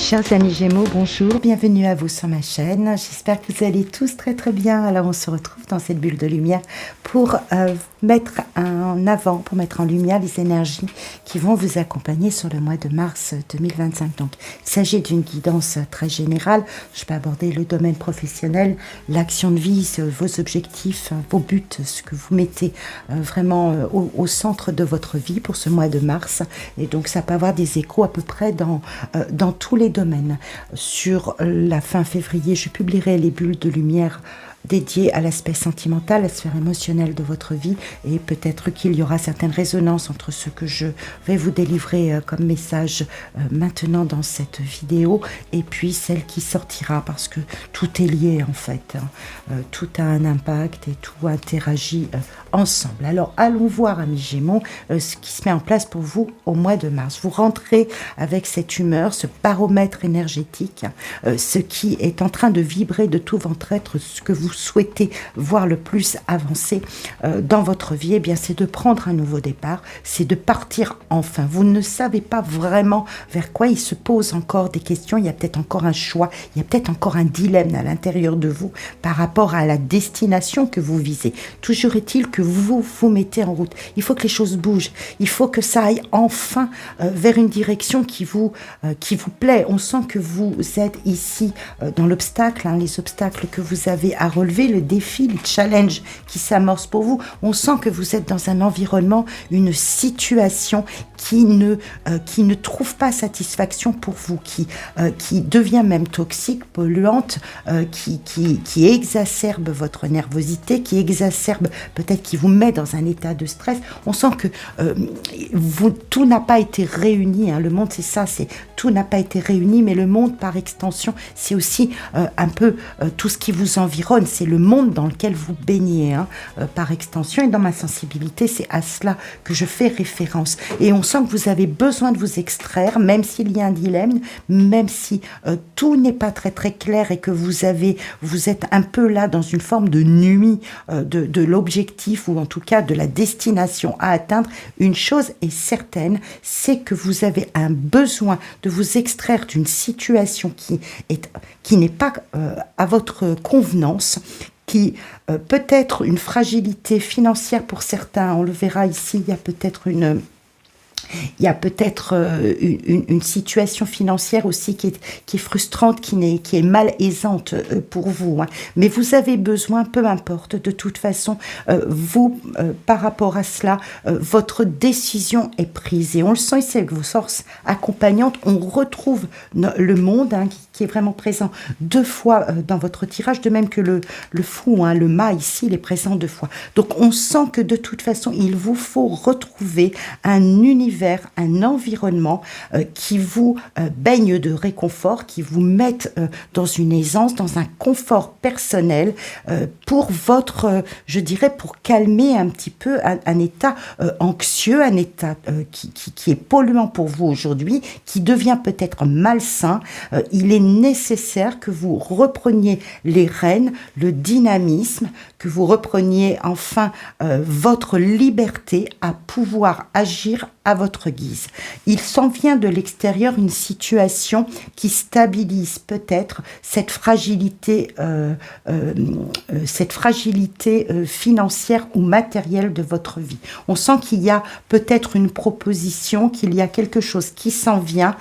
Chers amis Gémeaux, bonjour, bienvenue à vous sur ma chaîne. J'espère que vous allez tous très très bien. Alors on se retrouve dans cette bulle de lumière pour mettre en avant, pour mettre en lumière les énergies qui vont vous accompagner sur le mois de mars 2025. Donc il s'agit d'une guidance très générale. Je peux aborder le domaine professionnel, l'action de vie, vos objectifs, vos buts, ce que vous mettez vraiment au centre de votre vie pour ce mois de mars. Et donc ça peut avoir des échos à peu près dans tous les domaines. Sur la fin février, je publierai les bulles de lumière dédiées à l'aspect sentimental, à la sphère émotionnelle de votre vie, et peut-être qu'il y aura certaines résonances entre ce que je vais vous délivrer comme message maintenant dans cette vidéo et puis celle qui sortira, parce que tout est lié en fait, tout a un impact et tout interagit ensemble. Alors allons voir, amis Gémeaux, ce qui se met en place pour vous au mois de mars. Vous rentrez avec cette humeur, ce baromètre énergétique, ce qui est en train de vibrer de tout votre être, ce que vous souhaitez voir le plus avancer dans votre vie, eh bien c'est de prendre un nouveau départ, c'est de partir enfin. Vous ne savez pas vraiment vers quoi, il se pose encore des questions, il y a peut-être encore un choix, il y a peut-être encore un dilemme à l'intérieur de vous par rapport à la destination que vous visez. Toujours est-il que vous vous mettez en route. Il faut que les choses bougent, il faut que ça aille enfin vers une direction qui vous plaît. On sent que vous êtes ici dans l'obstacle, les obstacles que vous avez à relever, le défi, le challenge qui s'amorce pour vous. On sent que vous êtes dans un environnement, une situation qui ne trouve pas satisfaction pour vous, qui devient même toxique, polluante, qui exacerbe votre nervosité, qui exacerbe, peut-être qui vous met dans un état de stress. On sent que tout n'a pas été réuni. Le monde, c'est ça, tout n'a pas été réuni, mais le monde, par extension, c'est aussi un peu tout ce qui vous environne. C'est le monde dans lequel vous baignez, par extension. Et dans ma sensibilité, c'est à cela que je fais référence. Et on sent que vous avez besoin de vous extraire, même s'il y a un dilemme, même si tout n'est pas très très clair et que vous êtes un peu là dans une forme de nuit de l'objectif, ou en tout cas de la destination à atteindre. Une chose est certaine, c'est que vous avez un besoin de vous extraire d'une situation qui n'est pas à votre convenance, qui peut être une fragilité financière pour certains. On le verra ici, il y a peut-être une situation financière aussi qui est frustrante, qui est malaisante pour vous. Mais vous avez besoin, peu importe, de toute façon, par rapport à cela, votre décision est prise. Et on le sent ici avec vos forces accompagnantes. On retrouve le monde qui est vraiment présent 2 fois dans votre tirage, de même que le fou, le mât ici, il est présent 2 fois. Donc on sent que de toute façon, il vous faut retrouver un univers, un environnement qui vous baigne de réconfort, qui vous mette dans une aisance, dans un confort personnel pour je dirais, pour calmer un petit peu un état anxieux, un état qui est polluant pour vous aujourd'hui, qui devient peut-être malsain. Il est nécessaire que vous repreniez les rênes, le dynamisme, que vous repreniez enfin votre liberté à pouvoir agir à votre guise. Il s'en vient de l'extérieur une situation qui stabilise peut-être cette fragilité financière ou matérielle de votre vie. On sent qu'il y a peut-être une proposition, qu'il y a quelque chose qui s'en vient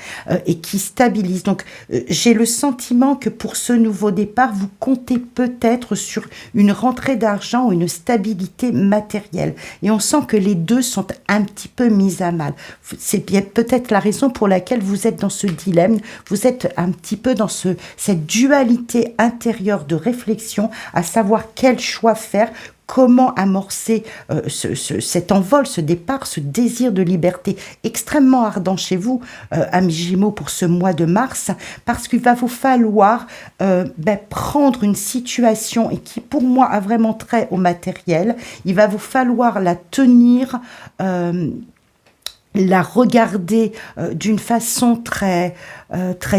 et qui stabilise. Donc j'ai le sentiment que pour ce nouveau départ, vous comptez peut-être sur une rentrée d'argent ou une stabilité matérielle. Et on sent que les deux sont un petit peu mis à mal. C'est peut-être la raison pour laquelle vous êtes dans ce dilemme, vous êtes un petit peu dans cette dualité intérieure de réflexion, à savoir quel choix faire, comment amorcer cet envol, ce départ, ce désir de liberté extrêmement ardent chez vous, amis Gémeaux, pour ce mois de mars, parce qu'il va vous falloir prendre une situation et qui, pour moi, a vraiment trait au matériel. Il va vous falloir la tenir la regarder d'une façon très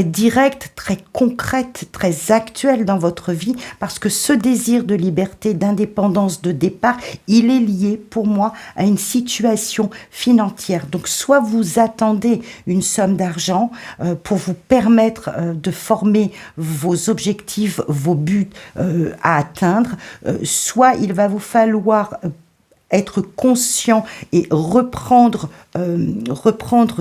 directe, très concrète, très actuelle dans votre vie, parce que ce désir de liberté, d'indépendance, de départ, il est lié pour moi à une situation financière. Donc soit vous attendez une somme d'argent pour vous permettre de former vos objectifs, vos buts à atteindre, soit il va vous falloir être conscient et reprendre,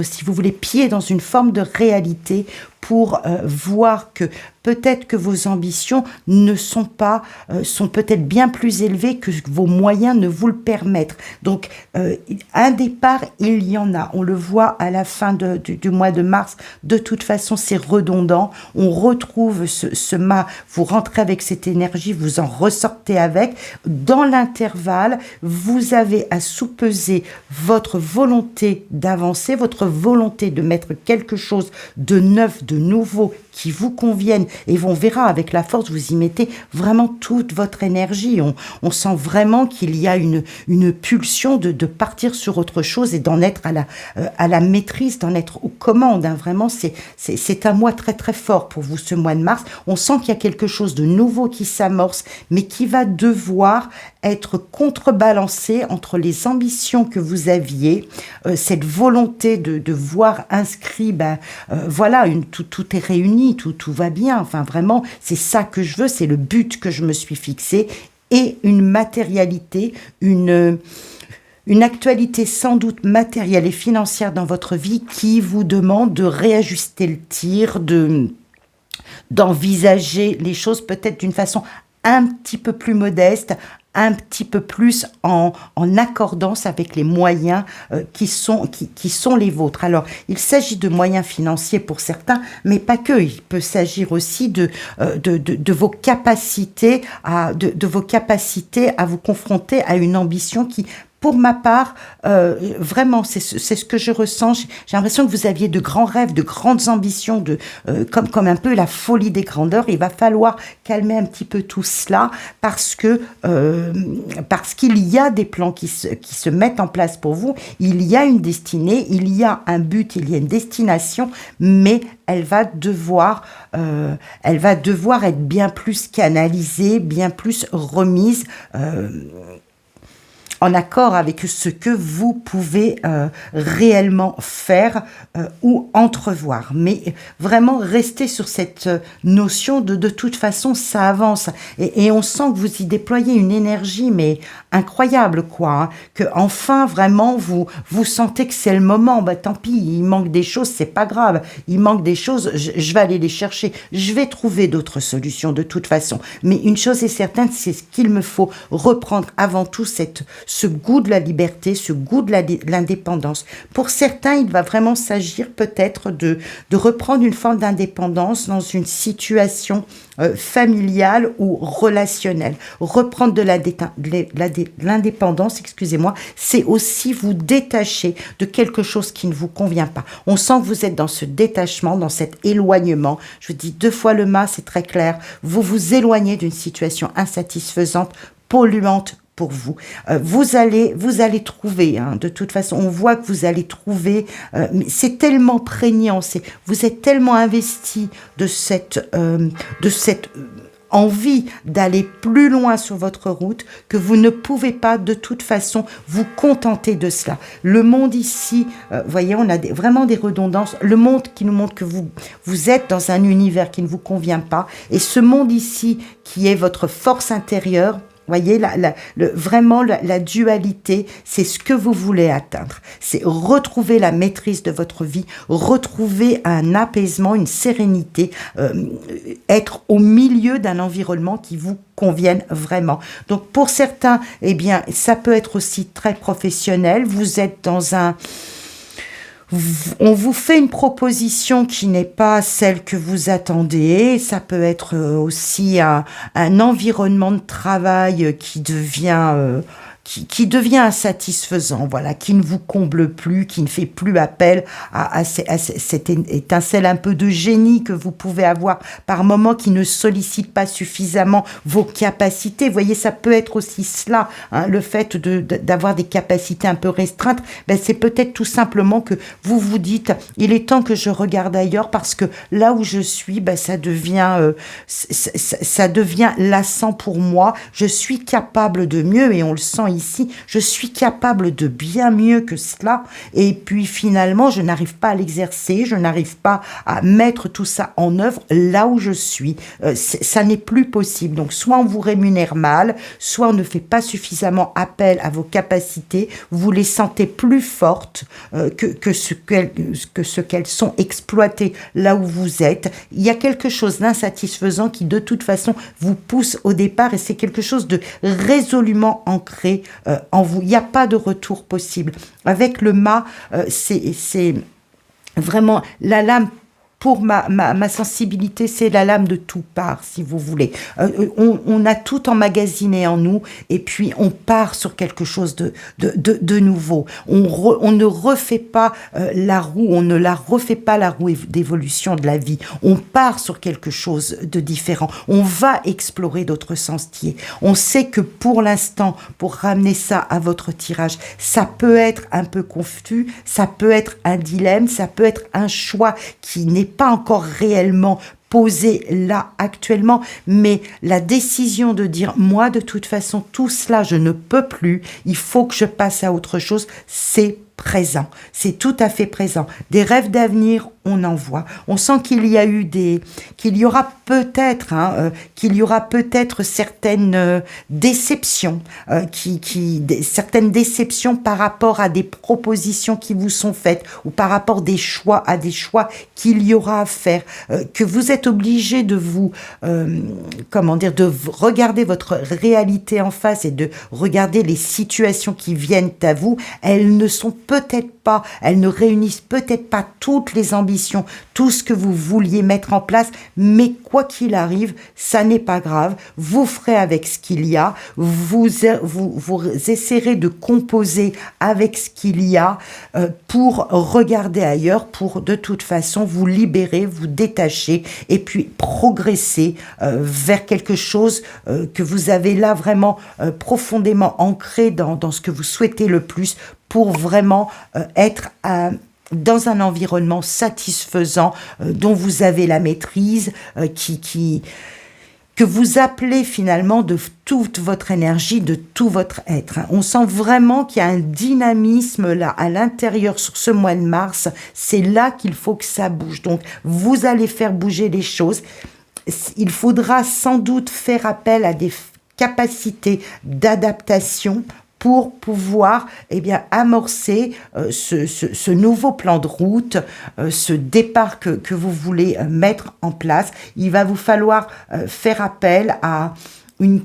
si vous voulez, pied dans une forme de réalité pour voir que peut-être que vos ambitions ne sont pas, sont peut-être bien plus élevées que vos moyens ne vous le permettent. Donc, un départ, il y en a. On le voit à la fin du mois de mars. De toute façon, c'est redondant. On retrouve ce mât. Vous rentrez avec cette énergie, vous en ressortez avec. Dans l'intervalle, vous avez à soupeser votre volonté d'avancer, votre volonté de mettre quelque chose de neuf, de nouveau, qui vous conviennent, et on verra avec la force, vous y mettez vraiment toute votre énergie. On sent vraiment qu'il y a une pulsion de partir sur autre chose et d'en être à la maîtrise, d'en être aux commandes. Hein. Vraiment, c'est un mois très très fort pour vous, ce mois de mars. On sent qu'il y a quelque chose de nouveau qui s'amorce, mais qui va devoir être contrebalancé entre les ambitions que vous aviez, cette volonté de voir inscrit, voilà, tout est réuni, tout va bien. Enfin, vraiment, c'est ça que je veux, c'est le but que je me suis fixé, et une matérialité, une actualité sans doute matérielle et financière dans votre vie qui vous demande de réajuster le tir, d'envisager les choses peut-être d'une façon un petit peu plus modeste, un petit peu plus en accordance avec les moyens qui sont les vôtres. Alors, il s'agit de moyens financiers pour certains, mais pas que. Il peut s'agir aussi de vos capacités à vous confronter à une ambition qui, pour ma part, vraiment, c'est ce que je ressens. J'ai l'impression que vous aviez de grands rêves, de grandes ambitions, comme un peu la folie des grandeurs. Il va falloir calmer un petit peu tout cela parce qu'il y a des plans qui se mettent en place pour vous. Il y a une destinée, il y a un but, il y a une destination, mais elle va devoir être bien plus canalisée, bien plus remise. En accord avec ce que vous pouvez réellement faire ou entrevoir. Mais vraiment, restez sur cette notion de toute façon, ça avance. Et on sent que vous y déployez une énergie, mais incroyable, quoi. Hein, que enfin, vraiment, vous sentez que c'est le moment. Tant pis, il manque des choses, c'est pas grave. Il manque des choses, je vais aller les chercher. Je vais trouver d'autres solutions, de toute façon. Mais une chose est certaine, c'est qu'il me faut reprendre avant tout ce goût de la liberté, ce goût de l'indépendance. Pour certains, il va vraiment s'agir peut-être de reprendre une forme d'indépendance dans une situation familiale ou relationnelle. Reprendre de l'indépendance, excusez-moi, c'est aussi vous détacher de quelque chose qui ne vous convient pas. On sent que vous êtes dans ce détachement, dans cet éloignement. Je vous dis 2 fois le mât, c'est très clair. Vous vous éloignez d'une situation insatisfaisante, polluante pour vous. Vous allez trouver, hein, de toute façon, on voit que vous allez trouver, c'est tellement prégnant, vous êtes tellement investi de cette envie d'aller plus loin sur votre route que vous ne pouvez pas de toute façon vous contenter de cela. Le monde ici, voyez, on a vraiment des redondances. Le monde qui nous montre que vous êtes dans un univers qui ne vous convient pas, et ce monde ici qui est votre force intérieure. Voyez, vraiment la dualité, c'est ce que vous voulez atteindre. C'est retrouver la maîtrise de votre vie, retrouver un apaisement, une sérénité, être au milieu d'un environnement qui vous convienne vraiment. Donc pour certains, eh bien, ça peut être aussi très professionnel. Vous êtes dans on vous fait une proposition qui n'est pas celle que vous attendez. Ça peut être aussi un environnement de travail qui devient qui devient insatisfaisant, voilà, qui ne vous comble plus, qui ne fait plus appel à cette étincelle un peu de génie que vous pouvez avoir par moment, qui ne sollicite pas suffisamment vos capacités. Vous voyez, ça peut être aussi cela, hein, le fait d'avoir des capacités un peu restreintes. Ben, c'est peut-être tout simplement que vous vous dites, il est temps que je regarde ailleurs parce que là où je suis, ben, ça devient lassant pour moi. Je suis capable de mieux et on le sent ici. Je suis capable de bien mieux que cela. Et puis finalement, je n'arrive pas à l'exercer. Je n'arrive pas à mettre tout ça en œuvre là où je suis. Ça n'est plus possible. Donc soit on vous rémunère mal, soit on ne fait pas suffisamment appel à vos capacités. Vous les sentez plus fortes que ce qu'elles sont exploitées là où vous êtes. Il y a quelque chose d'insatisfaisant qui de toute façon vous pousse au départ et c'est quelque chose de résolument ancré en vous. Il n'y a pas de retour possible. Avec le mât, c'est vraiment la lame. Pour ma sensibilité, c'est la lame de tout part, si vous voulez. On a tout emmagasiné en nous, et puis on part sur quelque chose de nouveau. On ne refait pas la roue, on ne la refait pas la roue d'évolution de la vie. On part sur quelque chose de différent. On va explorer d'autres sentiers. On sait que pour l'instant, pour ramener ça à votre tirage, ça peut être un peu confus, ça peut être un dilemme, ça peut être un choix qui n'est pas encore réellement posé là actuellement, mais la décision de dire moi de toute façon tout cela je ne peux plus, il faut que je passe à autre chose, c'est présent, c'est tout à fait présent. Des rêves d'avenir, on en voit. On sent qu'il y aura peut-être certaines déceptions, certaines déceptions par rapport à des propositions qui vous sont faites ou par rapport à des choix qu'il y aura à faire, que vous êtes obligé de de regarder votre réalité en face et de regarder les situations qui viennent à vous. Elles ne sont peut-être pas, elles ne réunissent peut-être pas toutes les ambitions, tout ce que vous vouliez mettre en place, mais quoi qu'il arrive, ça n'est pas grave, vous ferez avec ce qu'il y a, vous essaierez de composer avec ce qu'il y a pour regarder ailleurs, pour de toute façon vous libérer, vous détacher et puis progresser vers quelque chose que vous avez là vraiment profondément ancré dans ce que vous souhaitez le plus, pour vraiment être dans un environnement satisfaisant dont vous avez la maîtrise, que vous appelez finalement de toute votre énergie, de tout votre être. On sent vraiment qu'il y a un dynamisme là à l'intérieur sur ce mois de mars. C'est là qu'il faut que ça bouge. Donc vous allez faire bouger les choses. Il faudra sans doute faire appel à des capacités d'adaptation pour pouvoir amorcer ce nouveau plan de route, ce départ que vous voulez mettre en place. Il va vous falloir faire appel à un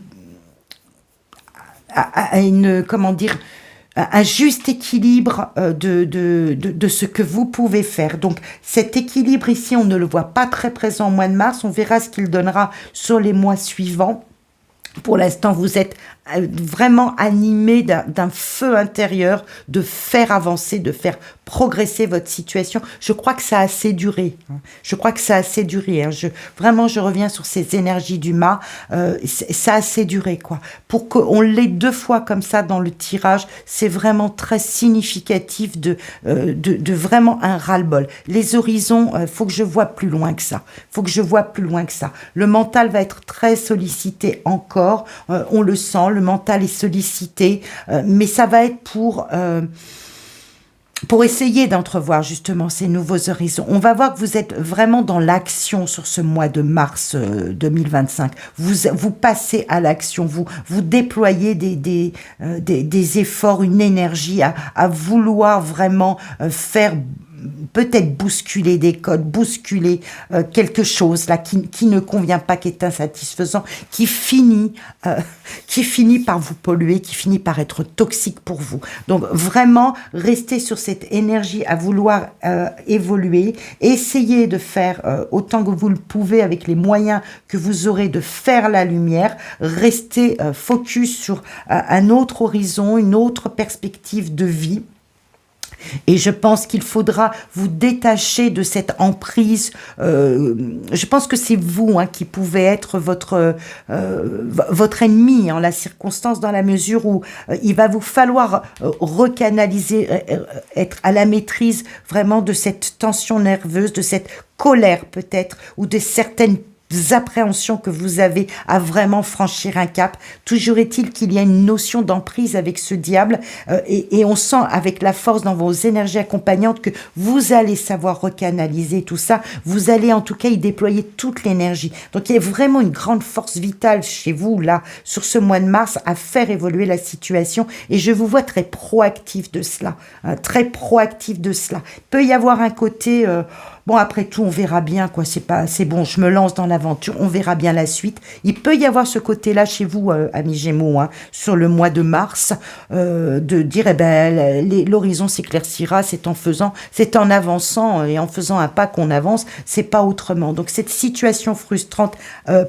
juste équilibre de ce que vous pouvez faire. Donc cet équilibre ici, on ne le voit pas très présent au mois de mars, on verra ce qu'il donnera sur les mois suivants. Pour l'instant, vous êtes vraiment animé d'un feu intérieur, de faire avancer, de faire progresser votre situation. Je crois que ça a assez duré. Vraiment, je reviens sur ces énergies du mât. Ça a assez duré, quoi. Pour qu'on l'ait 2 fois comme ça dans le tirage, c'est vraiment très significatif de vraiment un ras-le-bol. Les horizons, faut que je vois plus loin que ça. Le mental va être très sollicité encore. On le sent, le mental est sollicité, mais ça va être pour essayer d'entrevoir justement ces nouveaux horizons. On va voir que vous êtes vraiment dans l'action sur ce mois de mars 2025. Vous passez à l'action, vous déployez des efforts, une énergie à vouloir vraiment faire peut-être bousculer des codes, bousculer quelque chose là qui ne convient pas, qui est insatisfaisant, qui finit par vous polluer, qui finit par être toxique pour vous. Donc vraiment, restez sur cette énergie à vouloir évoluer, essayez de faire autant que vous le pouvez avec les moyens que vous aurez de faire la lumière, restez focus sur un autre horizon, une autre perspective de vie. Et je pense qu'il faudra vous détacher de cette emprise. Je pense que c'est vous qui pouvez être votre ennemi en la circonstance, dans la mesure où il va vous falloir recanaliser, être à la maîtrise vraiment de cette tension nerveuse, de cette colère peut-être, ou de certaines appréhensions que vous avez à vraiment franchir un cap. Toujours est-il qu'il y a une notion d'emprise avec ce diable et on sent avec la force dans vos énergies accompagnantes que vous allez savoir recanaliser tout ça. Vous allez en tout cas y déployer toute l'énergie. Donc il y a vraiment une grande force vitale chez vous là sur ce mois de mars à faire évoluer la situation et je vous vois très proactif de cela, très proactif de cela. Il peut y avoir un côté bon, après tout, on verra bien, quoi. C'est bon, je me lance dans l'aventure, on verra bien la suite. Il peut y avoir ce côté-là chez vous, amis Gémeaux, sur le mois de mars, de dire, eh ben, l'horizon s'éclaircira, c'est en avançant et en faisant un pas qu'on avance, c'est pas autrement. Donc, cette situation frustrante,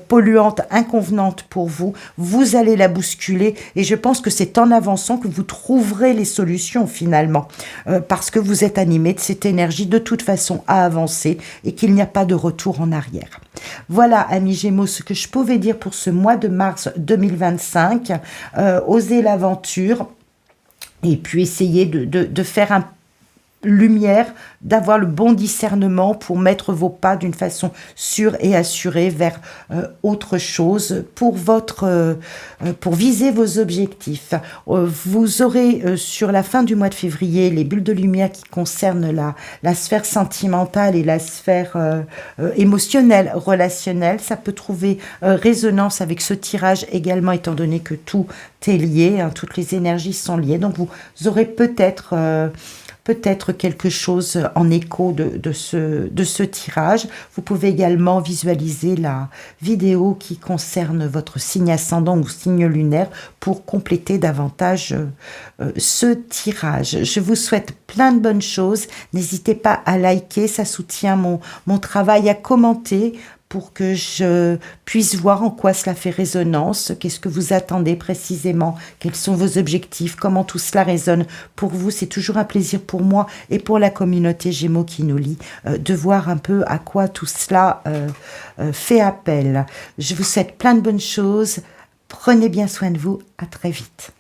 polluante, inconvenante pour vous, vous allez la bousculer et je pense que c'est en avançant que vous trouverez les solutions finalement, parce que vous êtes animé de cette énergie de toute façon à avancer et qu'il n'y a pas de retour en arrière. Voilà, amis Gémeaux, ce que je pouvais dire pour ce mois de mars 2025. Osez l'aventure et puis essayez de faire un lumière, d'avoir le bon discernement pour mettre vos pas d'une façon sûre et assurée vers autre chose pour pour viser vos objectifs. Vous aurez sur la fin du mois de février les bulles de lumière qui concernent la sphère sentimentale et la sphère émotionnelle, relationnelle. Ça peut trouver résonance avec ce tirage également, étant donné que tout est lié, toutes les énergies sont liées. Donc vous aurez peut-être quelque chose en écho de ce tirage. Vous pouvez également visualiser la vidéo qui concerne votre signe ascendant ou signe lunaire pour compléter davantage ce tirage. Je vous souhaite plein de bonnes choses. N'hésitez pas à liker, ça soutient mon travail, à commenter pour que je puisse voir en quoi cela fait résonance, qu'est-ce que vous attendez précisément, quels sont vos objectifs, comment tout cela résonne pour vous. C'est toujours un plaisir pour moi et pour la communauté Gémeaux qui nous lie de voir un peu à quoi tout cela fait appel. Je vous souhaite plein de bonnes choses. Prenez bien soin de vous. À très vite.